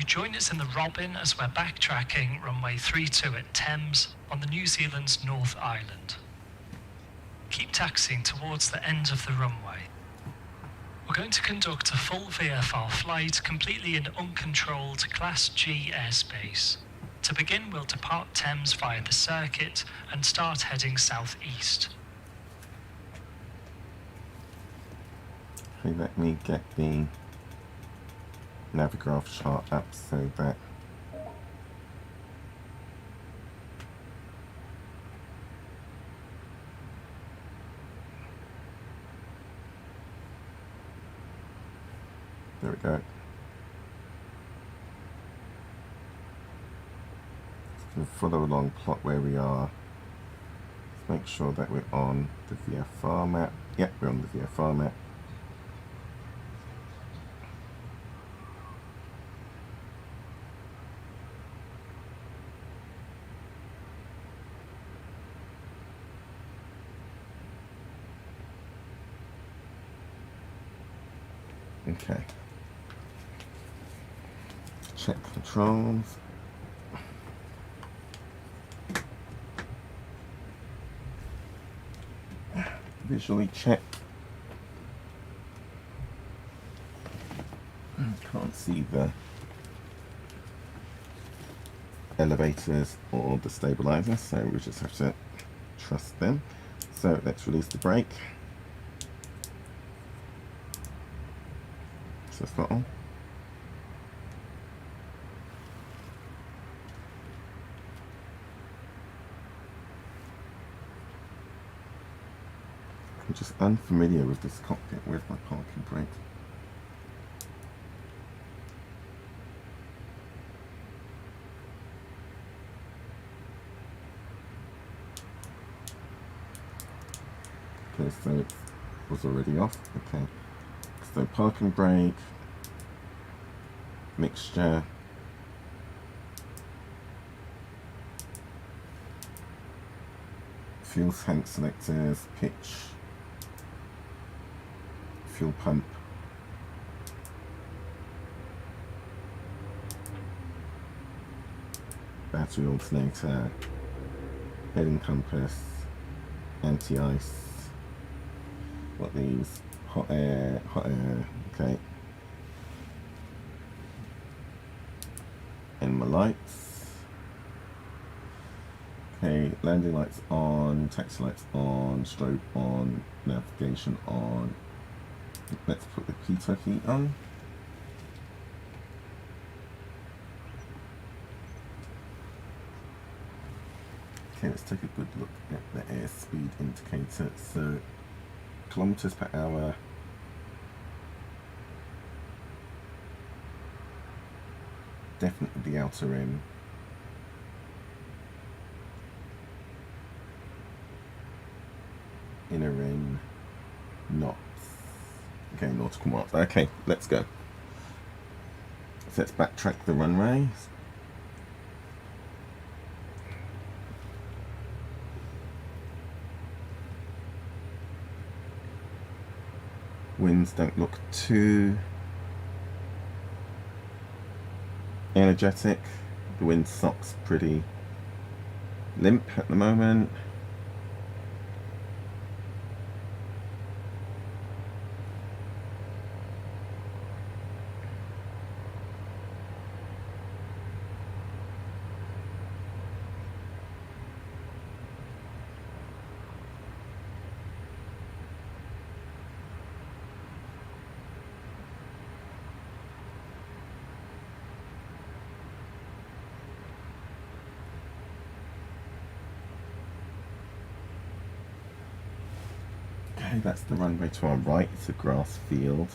join us in the Robin as we're backtracking runway 32 at Thames on the New Zealand's North Island. Keep taxiing towards the end of the runway. We're going to conduct a full VFR flight completely in uncontrolled Class G airspace. To begin, we'll depart Thames via the circuit and start heading southeast. Okay, let me get the Navigraph chart up so that there we go. Just follow along, plot where we are. Let's make sure that we're on the VFR map. Yep, we're on the VFR map. Okay. Check controls. Visually check. Can't see the elevators or the stabilizers, so we just have to trust them. So let's release the brake. So throttle. I'm just unfamiliar with this cockpit. Where's my parking brake? Okay, so it was already off. Okay. So parking brake, mixture, fuel tank selectors, pitch, fuel pump, battery alternator, heading compass, anti-ice, what these, hot air, okay. And my lights. Okay, landing lights on, taxi lights on, strobe on, navigation on. Let's put the pitot heat on. Okay, let's take a good look at the airspeed indicator. So, kilometers per hour. Definitely the outer rim. Inner rim. Knots. Okay, nautical miles. Okay, let's go. So let's backtrack the runway. Winds don't look too energetic. The wind sock's pretty limp at the moment. Okay, that's the runway to our right. It's a grass field.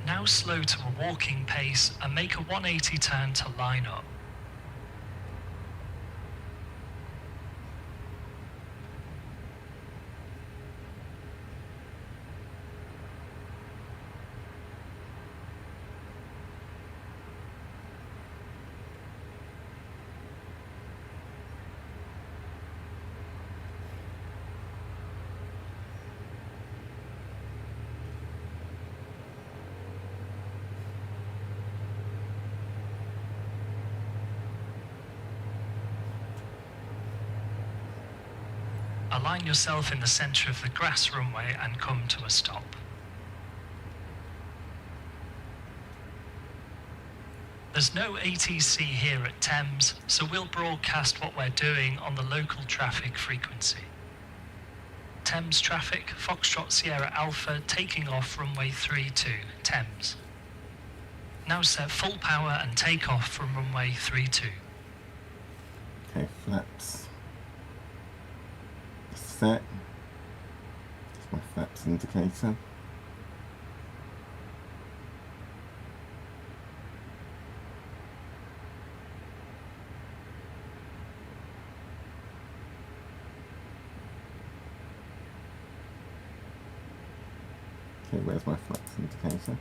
Now slow to a walking pace and make a 180 turn to line up. Align yourself in the centre of the grass runway and come to a stop. There's no ATC here at Thames, so we'll broadcast what we're doing on the local traffic frequency. Thames traffic, Foxtrot Sierra Alpha, taking off runway 32, Thames. Now set full power and take off from runway 32. Okay, flaps. Set. That's my flaps indicator. Okay, where's my flaps indicator?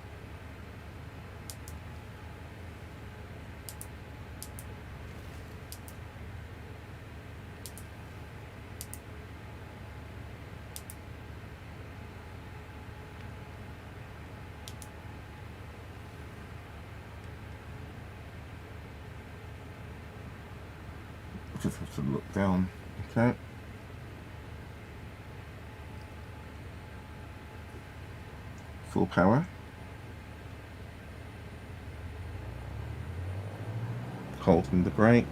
Just have to look down. Okay. Full power. Holding the brake.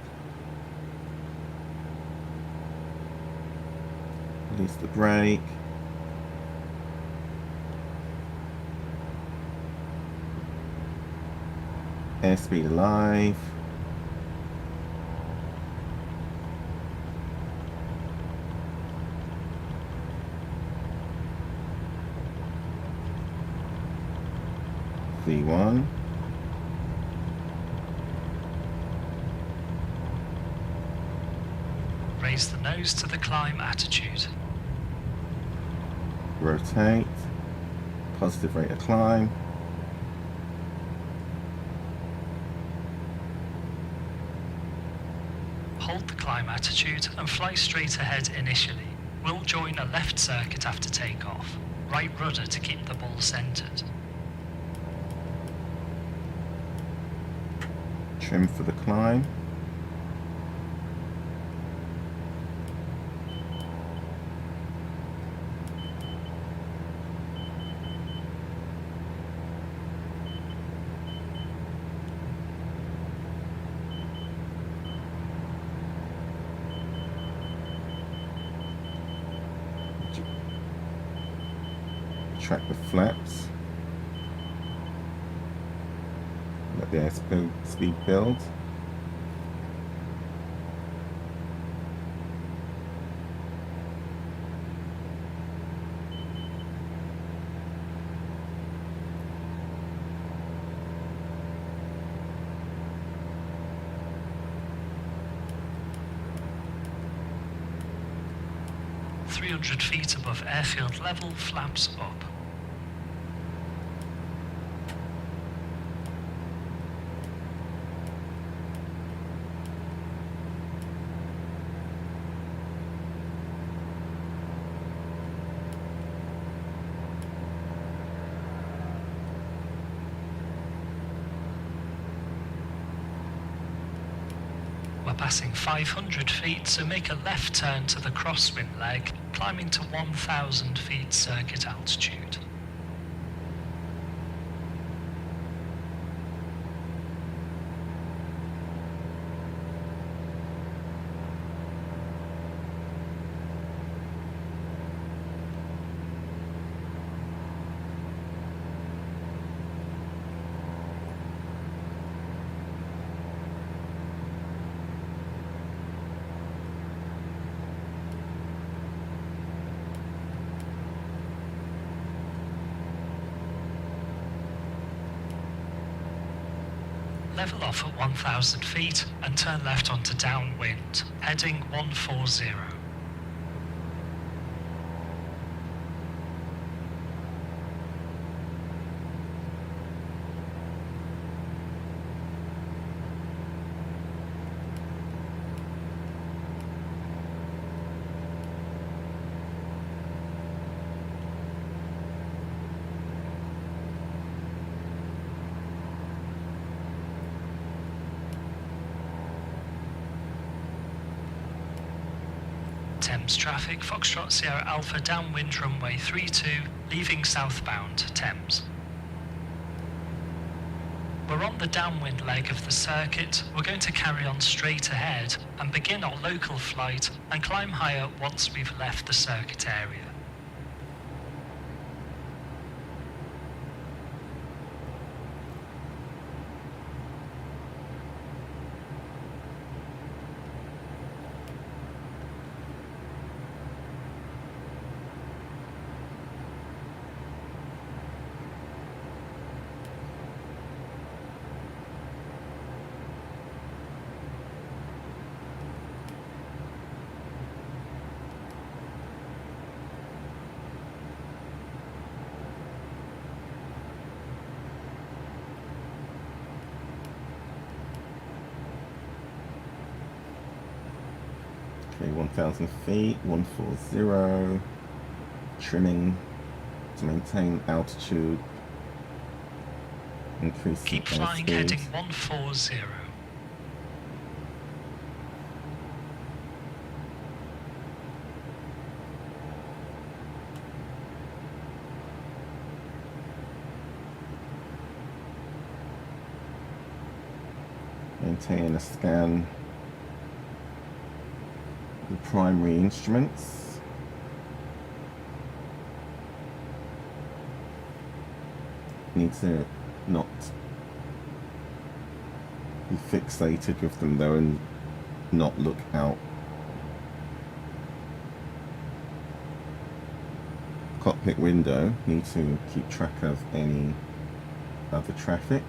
Release the brake. Airspeed alive. V1. Raise the nose to the climb attitude. Rotate. Positive rate of climb. Hold the climb attitude and fly straight ahead initially. We'll join a left circuit after takeoff. Right rudder to keep the ball centred. Trim for the climb. Track the flaps. Let the airspeed build. feet above airfield level, flaps up. We're passing 500 feet, so make a left turn to the crosswind leg, climbing to 1,000 feet circuit altitude. Level off at 1,000 feet and turn left onto downwind, heading 140. Thames traffic, Foxtrot Sierra Alpha downwind runway 32, leaving southbound Thames. We're on the downwind leg of the circuit. We're going to carry on straight ahead and begin our local flight and climb higher once we've left the circuit area. Okay, 1,000 feet, 140, trimming to maintain altitude, increase Keep flying, heading 140. Maintain a scan the primary instruments. Need to not be fixated with them though and not look out. Cockpit window, need to keep track of any other traffic.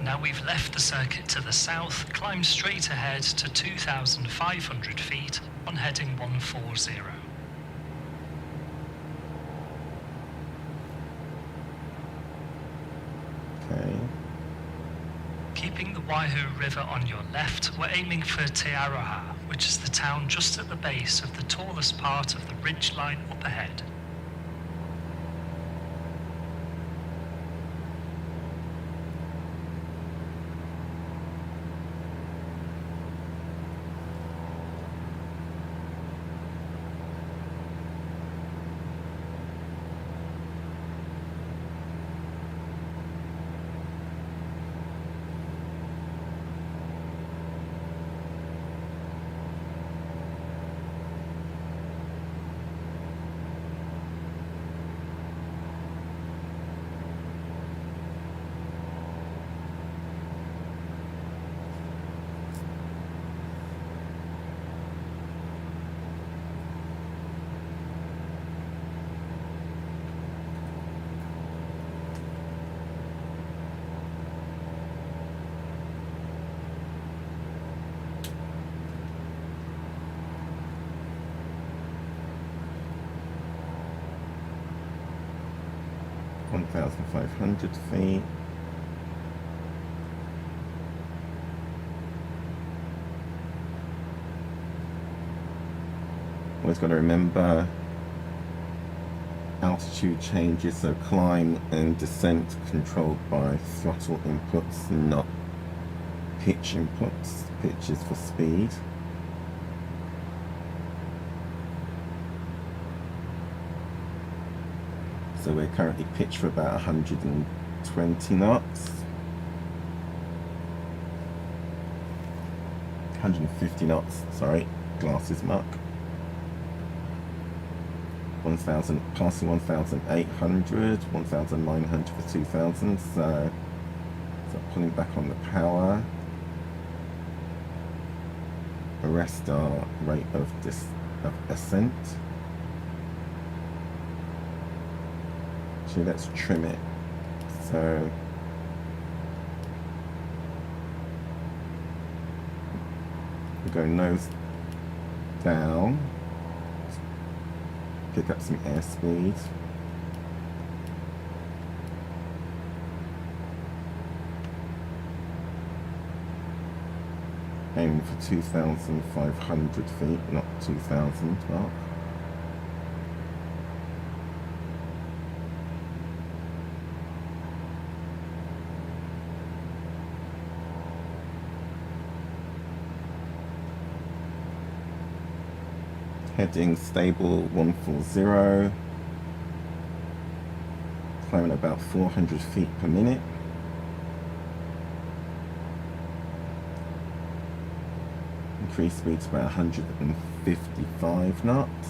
Now we've left the circuit to the south, climb straight ahead to 2,500 feet on heading 140. Okay. Keeping the Waihu River on your left, we're aiming for Te Aroha, which is the town just at the base of the tallest part of the ridgeline up ahead. $1,500 feet. Always got to remember altitude changes, so climb and descent controlled by throttle inputs, not pitch inputs. Pitch is for speed. So we're currently pitched for about 120 knots. 150 knots, sorry, glasses muck. 1,000, passing 1,800, 1,900 for 2,000, so pulling back on the power. Arrest our rate of ascent. So let's trim it. So we go nose down, pick up some airspeed. Aiming for 2,500 feet, not 2,000 mark. Heading stable 140. Climbing about 400 feet per minute. Increase speed to about 155 knots.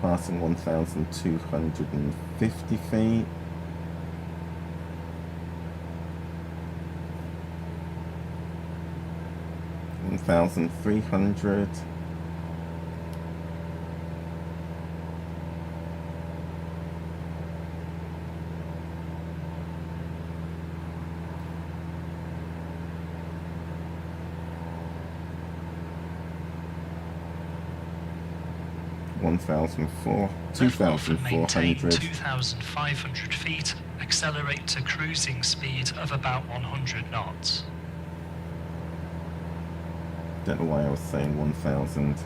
Passing 1,250 feet. $1,300. Maintain 2,400. 2,500 feet. Accelerate to cruising speed of about 100 knots. Don't know why I was saying 1,000.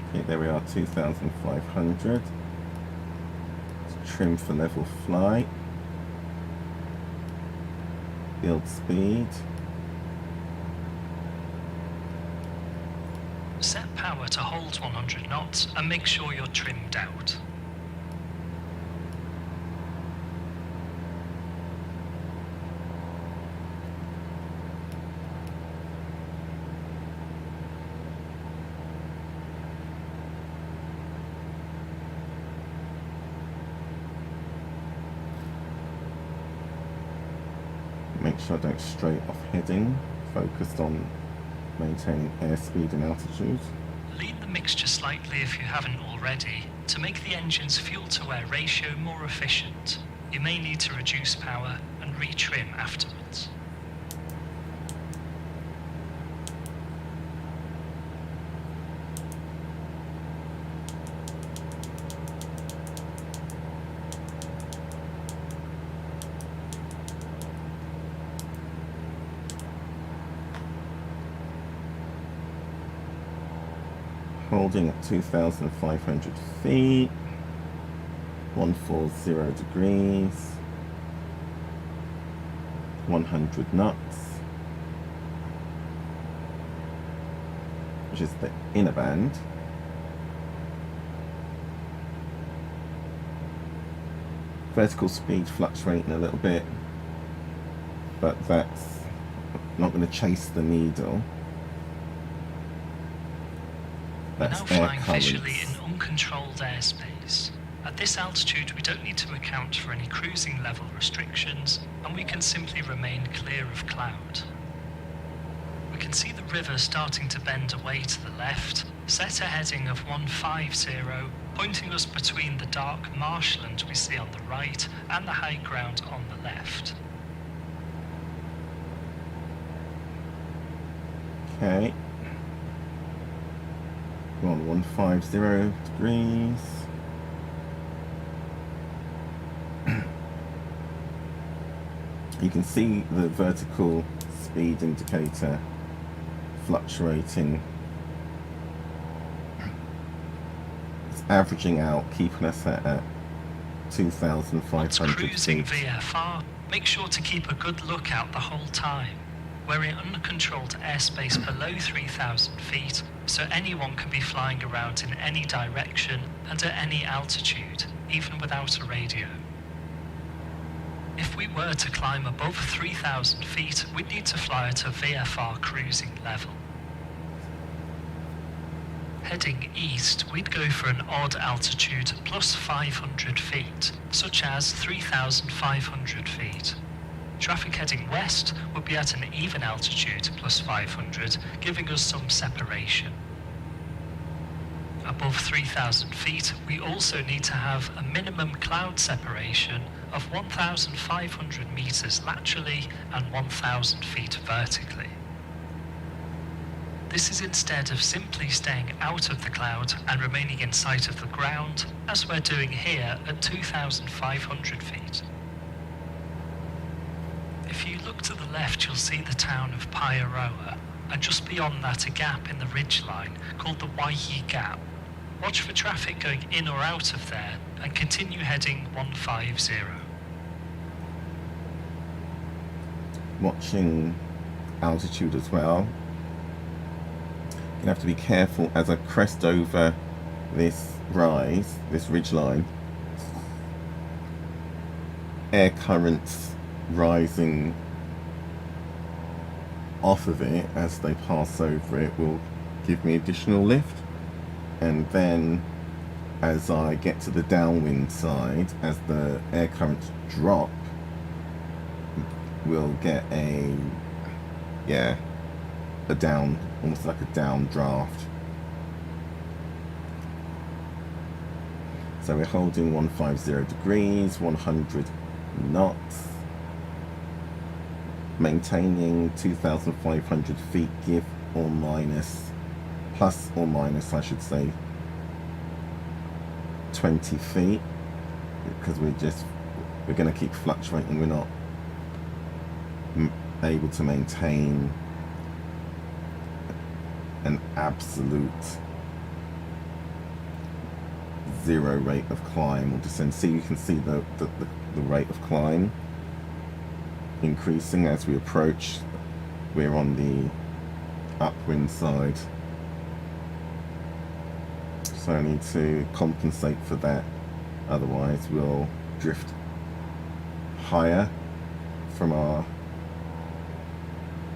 Okay, there we are, 2,500. Trim for level flight. Build speed. Set power to hold 100 knots and make sure you're trimmed out. Make sure I don't stray off heading. Focused on maintaining airspeed and altitude. Lean the mixture slightly if you haven't already to make the engine's fuel-to-air ratio more efficient. You may need to reduce power and retrim afterwards. Holding at 2,500 feet, 140 degrees, 100 knots, which is the inner band. Vertical speed fluctuating a little bit, but that's not going to chase the needle. We're now flying visually in uncontrolled airspace. At this altitude, we don't need to account for any cruising level restrictions, and we can simply remain clear of cloud. We can see the river starting to bend away to the left, set a heading of 150, pointing us between the dark marshland we see on the right and the high ground on the left. Okay. We're on 150 degrees. You can see the vertical speed indicator fluctuating. It's averaging out, keeping us at 2,500 Once cruising feet. VFR, make sure to keep a good lookout the whole time. We're in uncontrolled airspace below 3,000 feet, so anyone can be flying around in any direction and at any altitude, even without a radio. If we were to climb above 3,000 feet, we'd need to fly at a VFR cruising level. Heading east, we'd go for an odd altitude plus 500 feet, such as 3,500 feet. Traffic heading west would be at an even altitude plus 500, giving us some separation. Above 3,000 feet, we also need to have a minimum cloud separation of 1,500 meters laterally and 1,000 feet vertically. This is instead of simply staying out of the cloud and remaining in sight of the ground, as we're doing here at 2,500 feet. If you look to the left, you'll see the town of Pyaroa, and just beyond that a gap in the ridgeline called the Waihi Gap. Watch for traffic going in or out of there and continue heading 150. watching altitude as well. You have to be careful as I crest over this rise, this ridgeline. Air currents rising off of it as they pass over it will give me additional lift, and then as I get to the downwind side, as the air currents drop, we'll get a down, almost like a down draft. So we're holding 150 degrees, 100 knots, maintaining 2,500 feet, give or minus, plus or minus I should say 20 feet, because we're going to keep fluctuating. We're not able to maintain an absolute zero rate of climb or descent. So you can see the rate of climb increasing as we approach. We're on the upwind side, so I need to compensate for that, otherwise we'll drift higher from our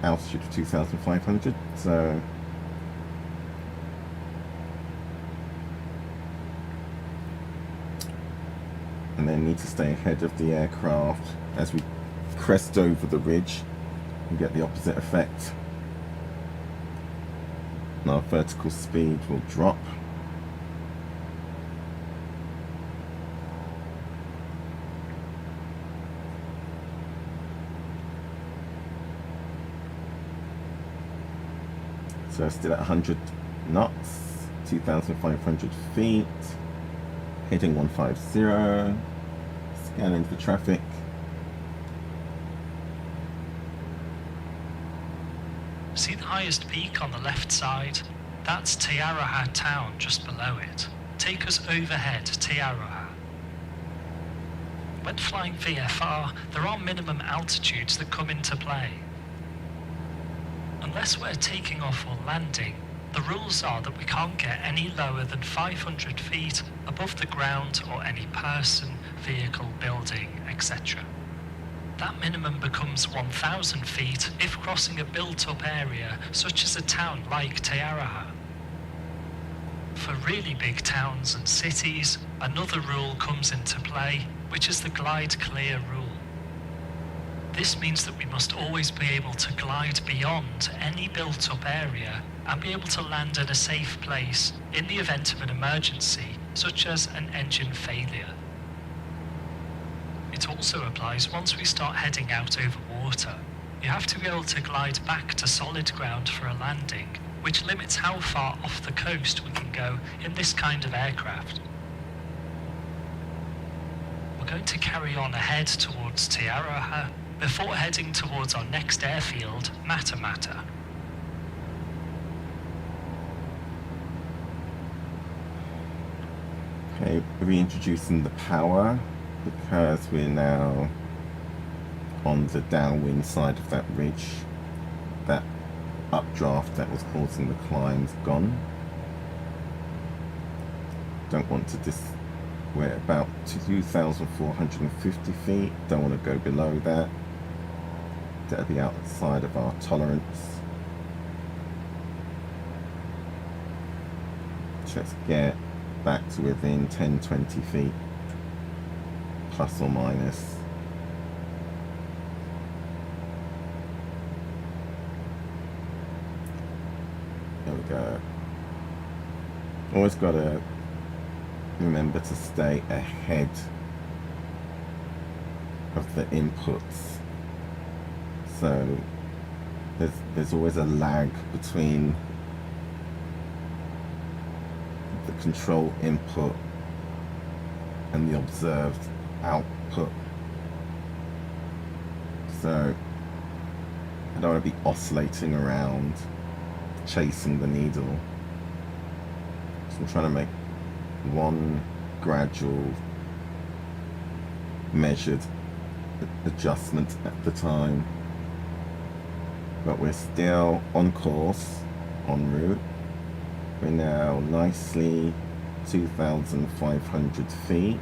altitude of 2,500. So and then need to stay ahead of the aircraft as we crest over the ridge and get the opposite effect. And our vertical speed will drop. So still at 100 knots, 2,500 feet, heading 150, scanning for traffic. See the highest peak on the left side? That's Tiaraha town just below it. Take us overhead Tiaraha. When flying VFR, there are minimum altitudes that come into play. Unless we're taking off or landing, the rules are that we can't get any lower than 500 feet above the ground or any person, vehicle, building, etc. That minimum becomes 1,000 feet if crossing a built-up area such as a town like Tiaraha. For really big towns and cities, another rule comes into play, which is the glide clear rule. This means that we must always be able to glide beyond any built-up area and be able to land in a safe place in the event of an emergency, such as an engine failure. It also applies once we start heading out over water. You have to be able to glide back to solid ground for a landing, which limits how far off the coast we can go in this kind of aircraft. We're going to carry on ahead towards Tiaraha before heading towards our next airfield, Matamata. Okay, reintroducing the power because we're now on the downwind side of that ridge. That updraft that was causing the climb's gone. Don't want to we're about 2,450 feet. Don't want to go below that. That'll be outside of our tolerance. Let's get back to within 10-20 feet, plus or minus. There we go. Always got to remember to stay ahead of the inputs. So there's always a lag between the control input and the observed output. So I don't want to be oscillating around, chasing the needle. So I'm trying to make one gradual, measured adjustment at the time. but we're still on course, en route. We're now nicely 2,500 feet,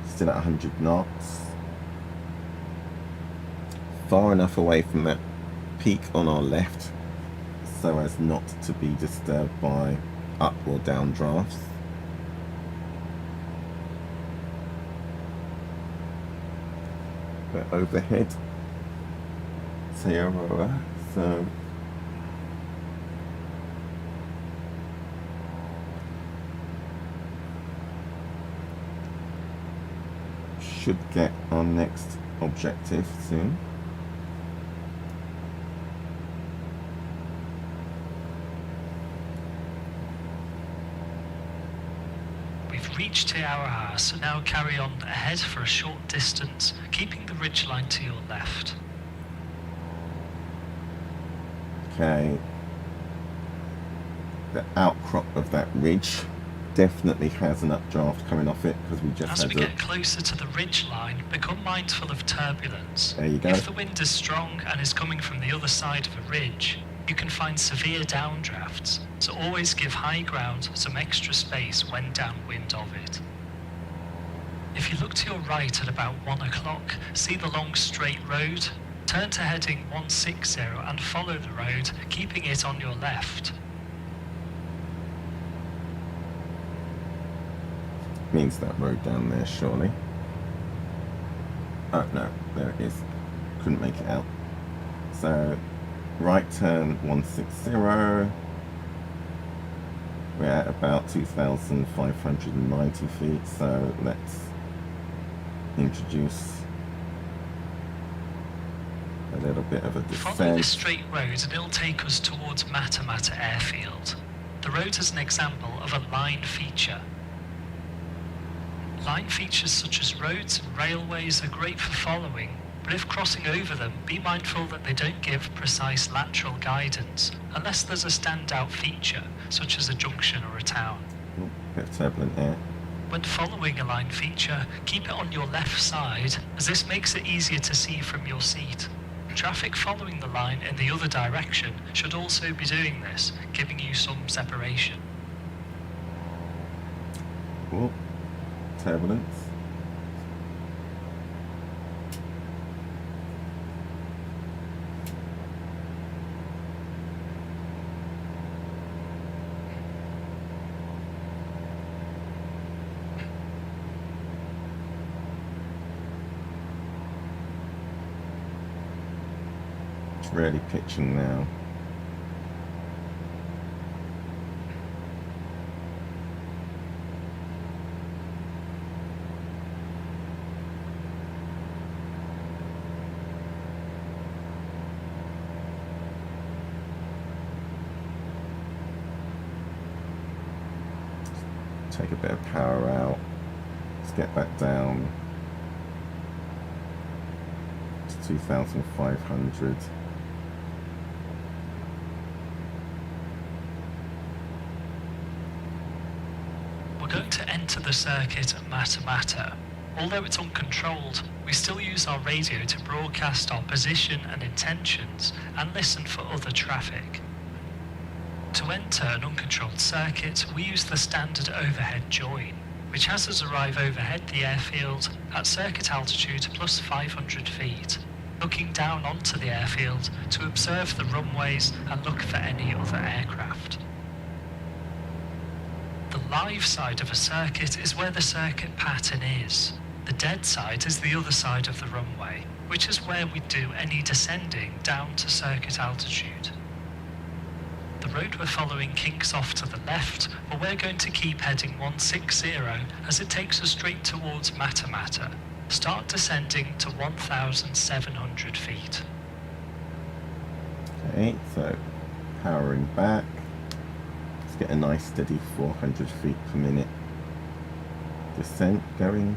still at 100 knots, far enough away from that peak on our left so as not to be disturbed by up or down drafts. We're overhead Sierra, so should get our next objective soon. We've reached Tiara, so now carry on ahead for a short distance, keeping the ridgeline to your left. Okay, the outcrop of that ridge definitely has an updraft coming off it because we just As had we get closer to the ridgeline, become mindful of turbulence. There you go. If the wind is strong and is coming from the other side of a ridge, you can find severe downdrafts, so always give high ground some extra space when downwind of it. If you look to your right at about 1 o'clock, see the long straight road? Turn to heading 160 and follow the road, keeping it on your left. means that road down there, surely. Oh no, there it is. Couldn't make it out. So, right turn 160. We're at about 2,590 feet, so let's introduce a little bit of a descent. Follow this straight road and it'll take us towards Matamata Airfield. The road is an example of a line feature. Line features such as roads and railways are great for following, but if crossing over them, be mindful that they don't give precise lateral guidance, unless there's a standout feature, such as a junction or a town. Oh, bit of turbulent here. When following a line feature, keep it on your left side, as this makes it easier to see from your seat. Traffic following the line in the other direction should also be doing this, giving you some separation. Oh, turbulence. It's really pitching now. Take a bit of power out. Let's get that down to 2,500. We're going to enter the circuit at Matamata. Although it's uncontrolled, we still use our radio to broadcast our position and intentions and listen for other traffic. To enter an uncontrolled circuit, we use the standard overhead join, which has us arrive overhead the airfield at circuit altitude plus 500 feet, looking down onto the airfield to observe the runways and look for any other aircraft. The live side of a circuit is where the circuit pattern is. The dead side is the other side of the runway, which is where we do any descending down to circuit altitude. The road we're following kinks off to the left, but we're going to keep heading 160 as it takes us straight towards Matamata. Start descending to 1,700 feet. Okay, so powering back. Let's get a nice steady 400 feet per minute descent going.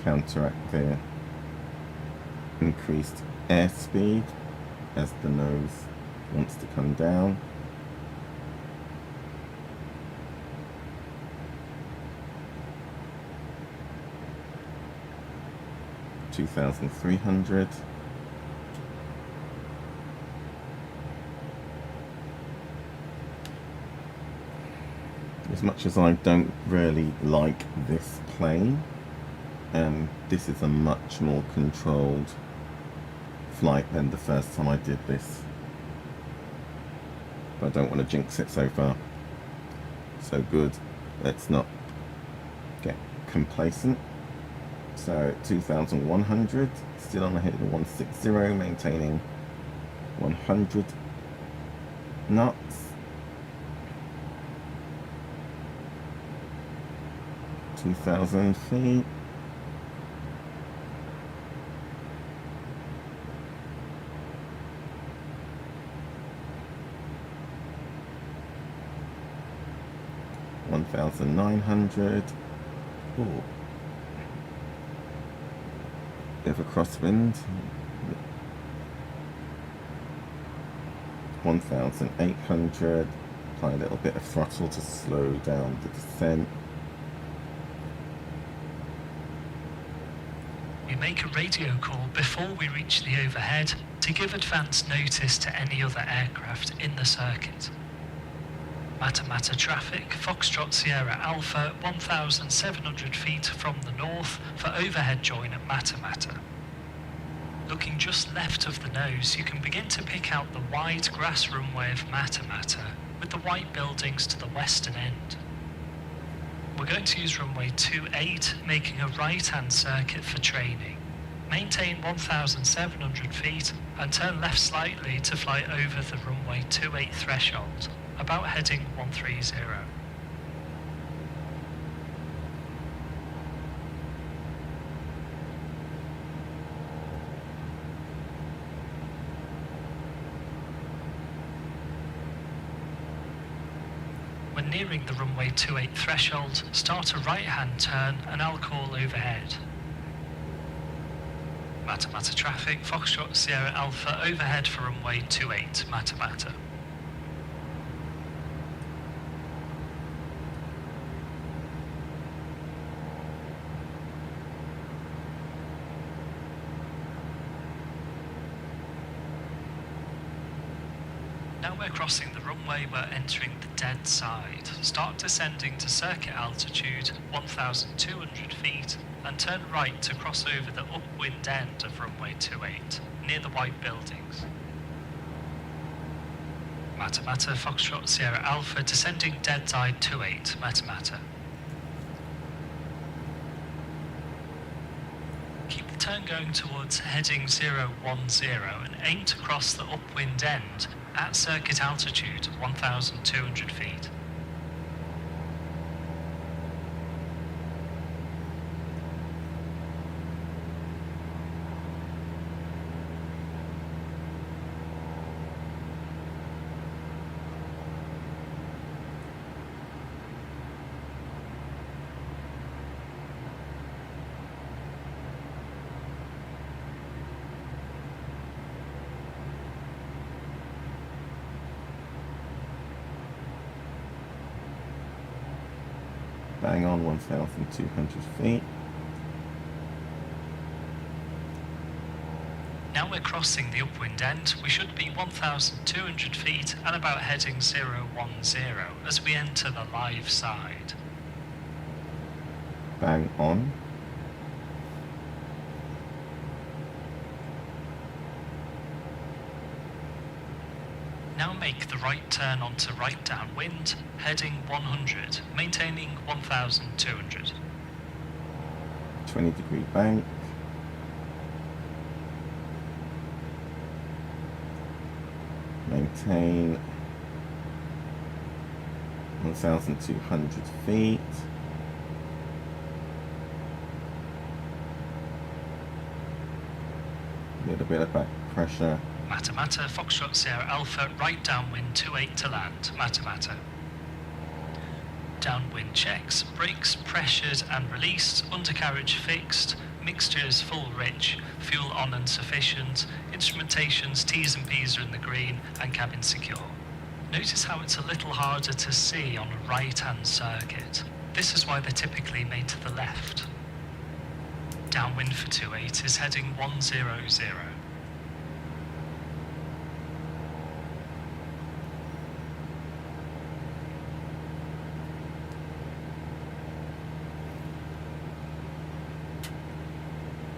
counteract the increased airspeed as the nose wants to come down. $2,300. As much as I don't really like this plane, this is a much more controlled flight than the first time I did this. But I don't want to jinx it so far. So good. Let's not get complacent. So 2,100, still on the head of 160, maintaining 100 knots. $2,000 feet. $1,900. Ooh. Bit of a crosswind. 1,800. Apply a little bit of throttle to slow down the descent. We make a radio call before we reach the overhead to give advance notice to any other aircraft in the circuit. Matamata traffic, Foxtrot Sierra Alpha, 1,700 feet from the north for overhead join at Matamata. Looking just left of the nose, you can begin to pick out the wide grass runway of Matamata with the white buildings to the western end. We're going to use runway 28, making a right-hand circuit for training. Maintain 1,700 feet and turn left slightly to fly over the runway 28 threshold, about heading 130. When nearing the runway 28 threshold, start a right-hand turn and I'll call overhead. Matamata traffic, Foxtrot Sierra Alpha overhead for runway 28, Matamata. Now we're crossing the runway, we're entering the dead side. Start descending to circuit altitude, 1,200 feet, and turn right to cross over the upwind end of runway 28, near the white buildings. Matamata, Foxtrot Sierra Alpha, descending dead side 28, Matamata. Keep the turn going towards heading 010 and aim to cross the upwind end at circuit altitude, 1,200 feet. Bang on 1,200 feet. Now we're crossing the upwind end. We should be 1,200 feet and about heading 010 as we enter the live side. Bang on. Now make the right turn onto right downwind, heading 100, maintaining 1,200. 20-degree bank. Maintain 1,200 feet. A little bit of back pressure. Matamata, Foxtrot Sierra Alpha, right downwind 28 to land, Matamata. Downwind checks, brakes pressured and released, undercarriage fixed, Mixture is full rich, fuel on and sufficient, instrumentations T's and P's are in the green, and cabin secure. Notice how it's a little harder to see on a right-hand circuit. This is why they're typically made to the left. Downwind for 28 is heading 100.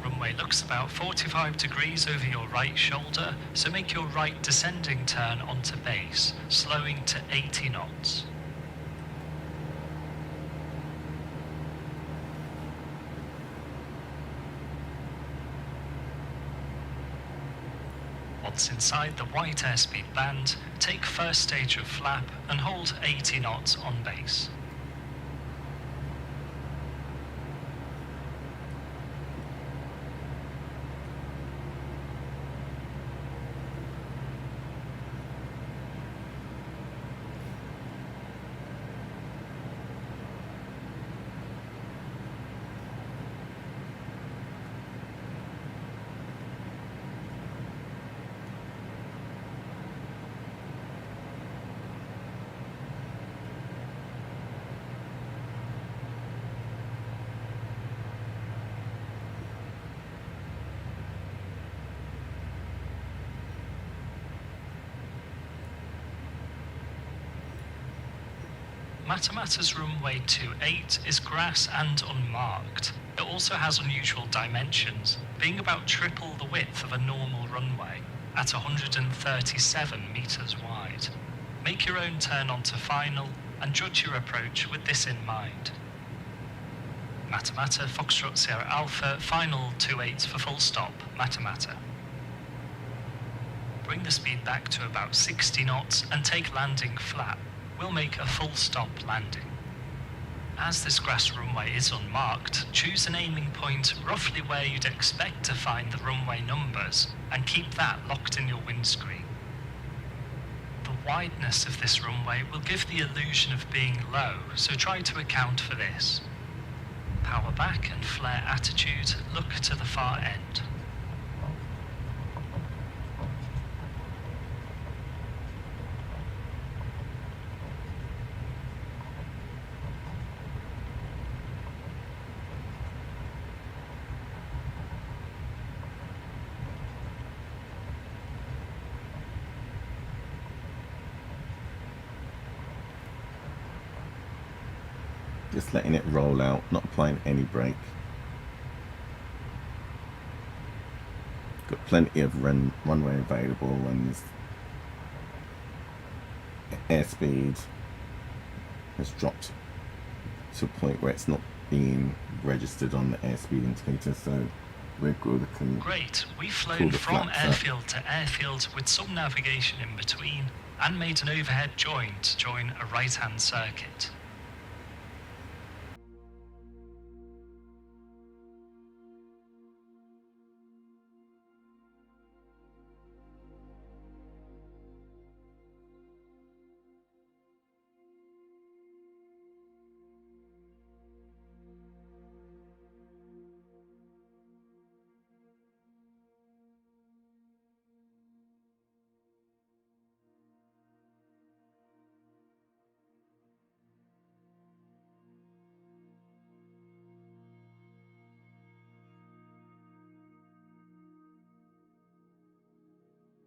Runway looks about 45 degrees over your right shoulder, so make your right descending turn onto base, slowing to 80 knots. Once inside the white airspeed band, take first stage of flap and hold 80 knots on base. Matamata's runway 28 is grass and unmarked. It also has unusual dimensions, being about triple the width of a normal runway, at 137 metres wide. Make your own turn onto final and judge your approach with this in mind. Matamata, Foxtrot, Sierra Alpha, final 28 for full stop, Matamata. Bring the speed back to about 60 knots and take landing flat. We'll make a full stop landing. As this grass runway is unmarked, choose an aiming point roughly where you'd expect to find the runway numbers and keep that locked in your windscreen. The wideness of this runway will give the illusion of being low, so try to account for this. Power back and flare attitude, look to the far end. Just letting it roll out, not applying any brake. Got plenty of runway available, and this airspeed has dropped to a point where it's not being registered on the airspeed indicator, so we're good. Great, we've flown from airfield to airfield with some navigation in between and made an overhead join to join a right-hand circuit.